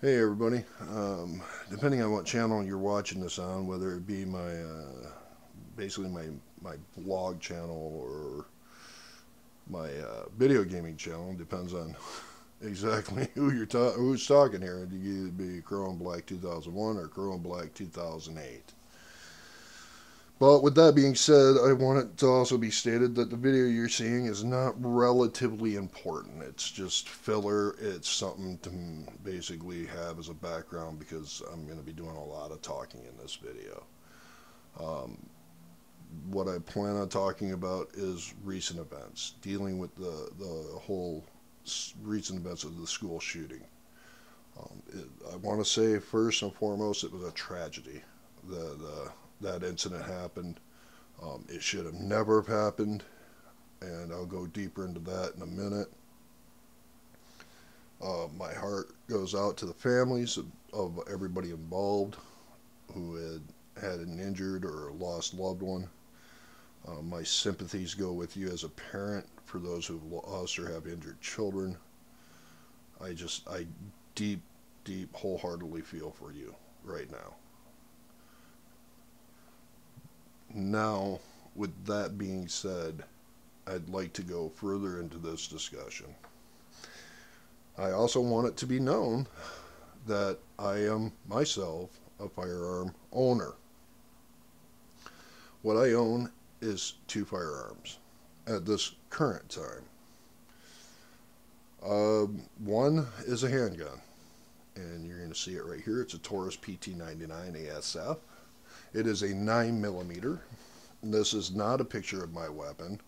Hey everybody. Depending on what channel you're watching this on, whether it be my basically my blog channel or my video gaming channel, depends on exactly who's talking here. It could either be Crow and Black 2001 or Crow and Black 2008. But with that being said, I want it to also be stated that the video you're seeing is not relatively important. It's just filler. It's something to basically have as a background because I'm going to be doing a lot of talking in this video. Um, what I plan on talking about is recent events, dealing with the whole recent events of the school shooting. I want to say first and foremost, it was a tragedy. That incident happened. It should have never have happened, and I'll go deeper into that in a minute. My heart goes out to the families of everybody involved who had an injured or lost loved one. My sympathies go with you as a parent for those who've lost or have injured children. I deep, deep, wholeheartedly feel for you right now. Now, with that being said, I'd like to go further into this discussion. I also want it to be known that I am myself a firearm owner. What I own is two firearms at this current time. One is a handgun, and you're going to see it right here. It's a Taurus PT99 ASF. It is a 9mm. This is not a picture of my weapon.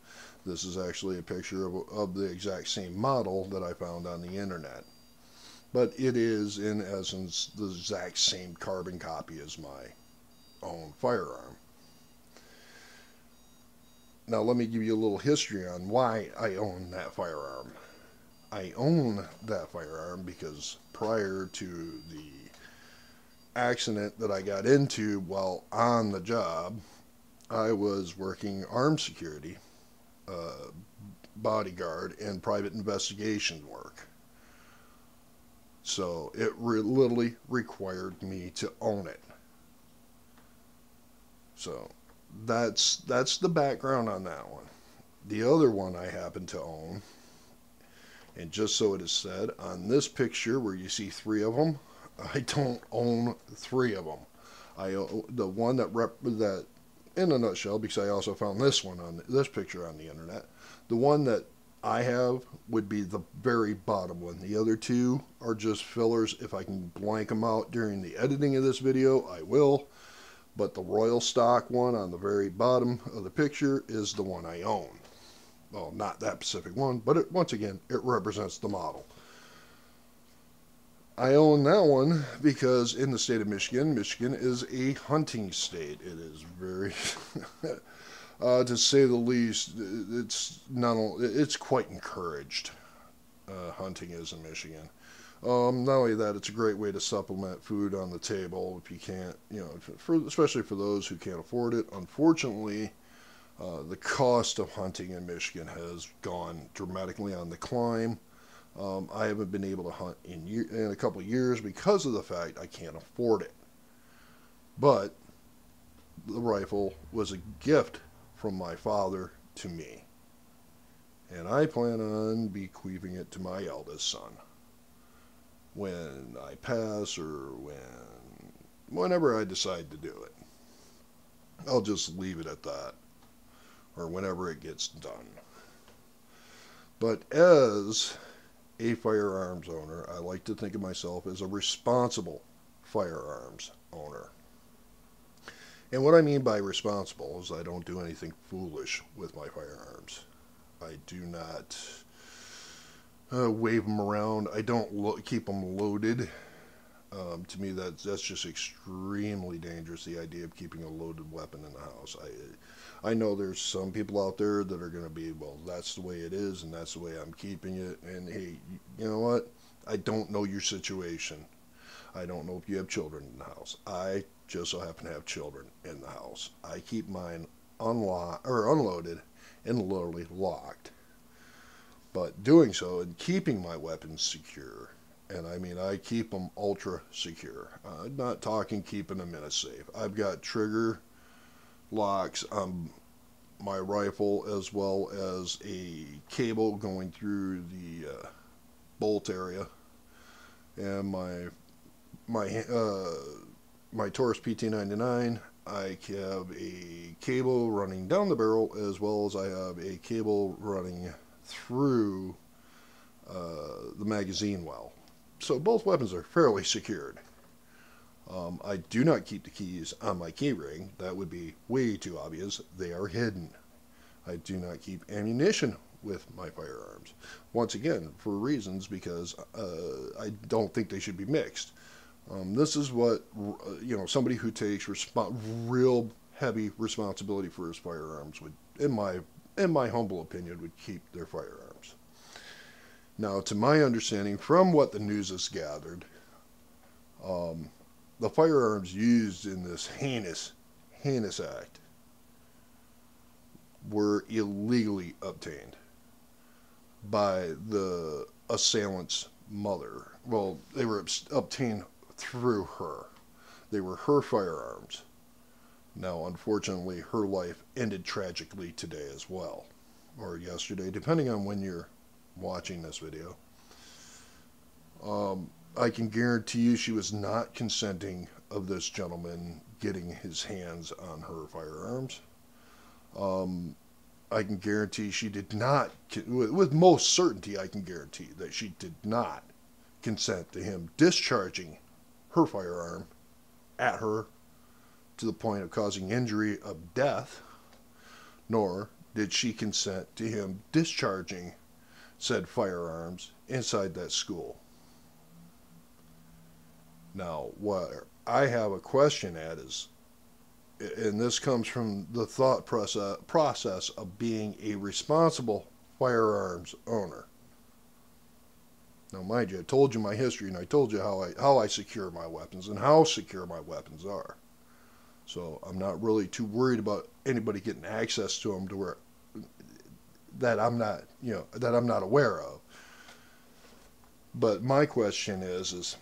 This is actually a picture of the exact same model that I found on the internet. But it is, in essence, the exact same carbon copy as my own firearm. Now, let me give you a little history on why I own that firearm. I own that firearm because prior to the accident that I got into while on the job, I was working armed security, bodyguard, and private investigation work. So it literally required me to own it. So that's the background on that one. The other one I happen to own, and just so it is said, on this picture where you see three of them, I don't own three of them. I own the one that in a nutshell, because I also found this one on this picture on the internet. The one that I have would be the very bottom one. The other two are just fillers. If I can blank them out during the editing of this video, I will. But the Royal Stock one on the very bottom of the picture is the one I own. Well, not that specific one, but once again, it represents the model. I own that one because in the state of Michigan, Michigan is a hunting state. It is very, to say the least, it's quite encouraged. Hunting is in Michigan. Not only that, it's a great way to supplement food on the table if you can't, especially for those who can't afford it. Unfortunately, the cost of hunting in Michigan has gone dramatically on the climb. I haven't been able to hunt in a couple of years because of the fact I can't afford it. But the rifle was a gift from my father to me. And I plan on bequeathing it to my eldest son when I pass or whenever I decide to do it. I'll just leave it at that, or whenever it gets done. But as a firearms owner, I like to think of myself as a responsible firearms owner. And what I mean by responsible is I don't do anything foolish with my firearms. I do not wave them around. I don't keep them loaded. To me, that's just extremely dangerous, the idea of keeping a loaded weapon in the house. I know there's some people out there that are going to be, well, that's the way it is, and that's the way I'm keeping it. And hey, you know what? I don't know your situation. I don't know if you have children in the house. I just so happen to have children in the house. I keep mine unloaded and literally locked. But doing so and keeping my weapons secure And I mean, I keep them ultra secure. I'm not talking keeping them in a safe. I've got trigger locks on my rifle, as well as a cable going through the bolt area, and my Taurus PT99. I have a cable running down the barrel, as well as I have a cable running through the magazine well. So both weapons are fairly secured. I do not keep the keys on my keyring. That would be way too obvious. They are hidden. I do not keep ammunition with my firearms. Once again, for reasons because I don't think they should be mixed. This is what somebody who takes real heavy responsibility for his firearms would, in my humble opinion, would keep their firearms. Now, to my understanding, from what the news has gathered, the firearms used in this heinous act were illegally obtained by the assailant's mother. Well, they were obtained through her. They were her firearms. Now, unfortunately, her life ended tragically today as well, or yesterday, depending on when you're watching this video. I can guarantee you she was not consenting of this gentleman getting his hands on her firearms. I can guarantee she did not, with most certainty I can guarantee that she did not consent to him discharging her firearm at her to the point of causing injury of death, nor did she consent to him discharging said firearms inside that school. Now, what I have a question at is, and this comes from the thought process of being a responsible firearms owner. Now, mind you, I told you my history, and I told you how I secure my weapons and how secure my weapons are. So I'm not really too worried about anybody getting access to them to where that I'm not aware of. But my question is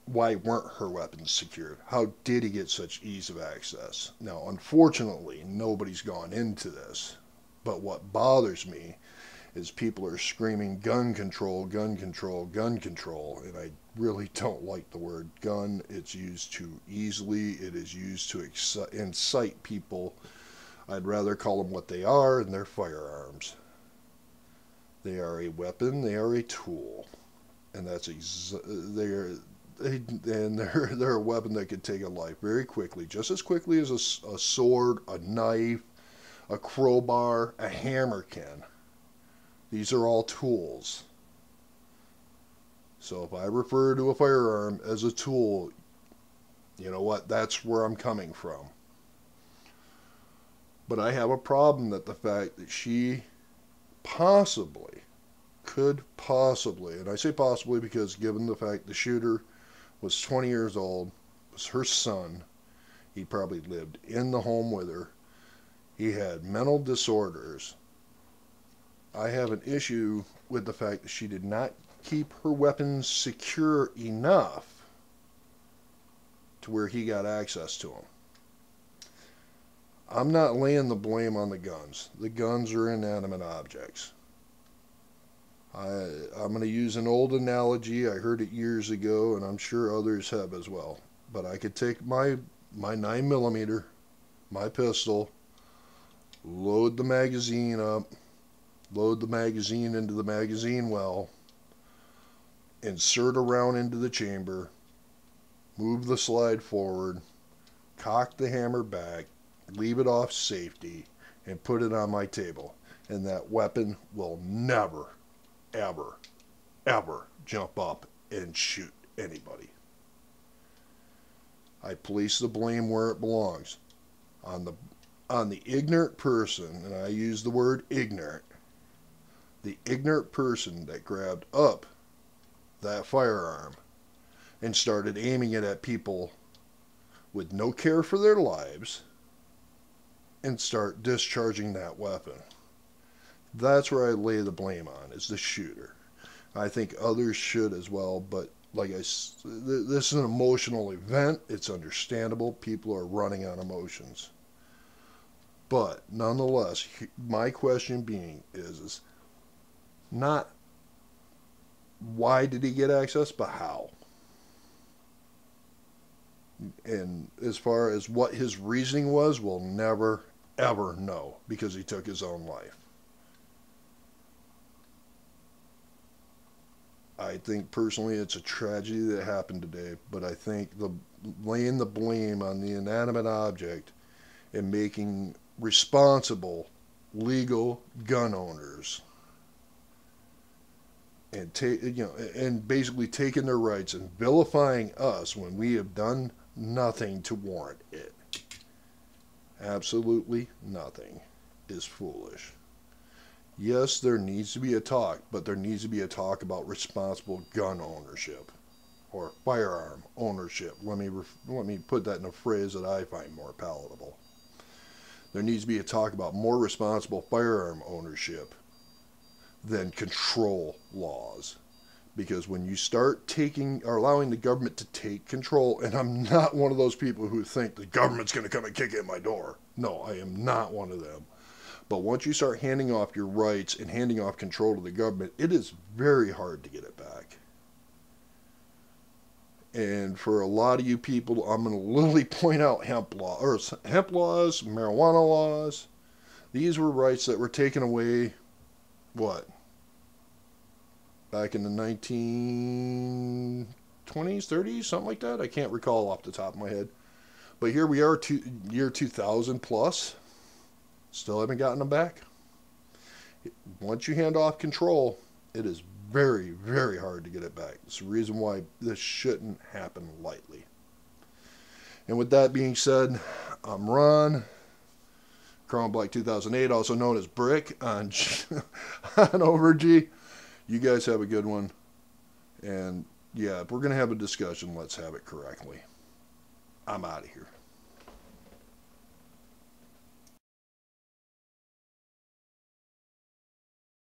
why weren't her weapons secured? How did he get such ease of access? Now, unfortunately, nobody's gone into this. But what bothers me is people are screaming gun control, gun control, gun control, and I really don't like the word gun. It's used too easily. It is used to incite people. I'd rather call them what they are, and they're firearms. They are a weapon. They are a tool, and they're a weapon that could take a life very quickly, just as quickly as a sword, a knife, a crowbar, a hammer can. These are all tools. So if I refer to a firearm as a tool, you know what? That's where I'm coming from. But I have a problem that the fact that she could possibly, and I say possibly because given the fact the shooter was 20 years old, was her son, he probably lived in the home with her, he had mental disorders. I have an issue with the fact that she did not keep her weapons secure enough to where he got access to them. I'm not laying the blame on the guns. The guns are inanimate objects. I'm going to use an old analogy. I heard it years ago, and I'm sure others have as well. But I could take my 9mm, my pistol, load the magazine up, load the magazine into the magazine well, insert a round into the chamber, move the slide forward, cock the hammer back, leave it off safety, and put it on my table. And that weapon will never, ever, ever jump up and shoot anybody. I place the blame where it belongs. On the ignorant person, and I use the word ignorant, the ignorant person that grabbed up that firearm and started aiming it at people with no care for their lives and start discharging that weapon. That's where I lay the blame on, is the shooter. I think others should as well, but this is an emotional event. It's understandable. People are running on emotions. But nonetheless, my question being is not why did he get access, but how. And as far as what his reasoning was, we'll never, ever know because he took his own life. I think personally it's a tragedy that happened today, but I think laying the blame on the inanimate object and making responsible legal gun owners and and basically taking their rights and vilifying us when we have done nothing to warrant it. Absolutely nothing is foolish. Yes, there needs to be a talk, but there needs to be a talk about responsible gun ownership or firearm ownership. Let me put that in a phrase that I find more palatable. There needs to be a talk about more responsible firearm ownership than control laws. Because when you start taking or allowing the government to take control, and I'm not one of those people who think the government's going to come and kick in my door. No, I am not one of them. But once you start handing off your rights and handing off control to the government, it is very hard to get it back. And for a lot of you people, I'm going to literally point out hemp laws, marijuana laws. These were rights that were taken away, what? Back in the 1920s, 30s, something like that. I can't recall off the top of my head. But here we are, year 2000 plus. Still haven't gotten them back. Once you hand off control, it is very, very hard to get it back. It's the reason why this shouldn't happen lightly. And with that being said, I'm Ron, Chrome Black 2008, also known as Brick on, on Overg. You guys have a good one. And yeah, if we're going to have a discussion, let's have it correctly. I'm out of here.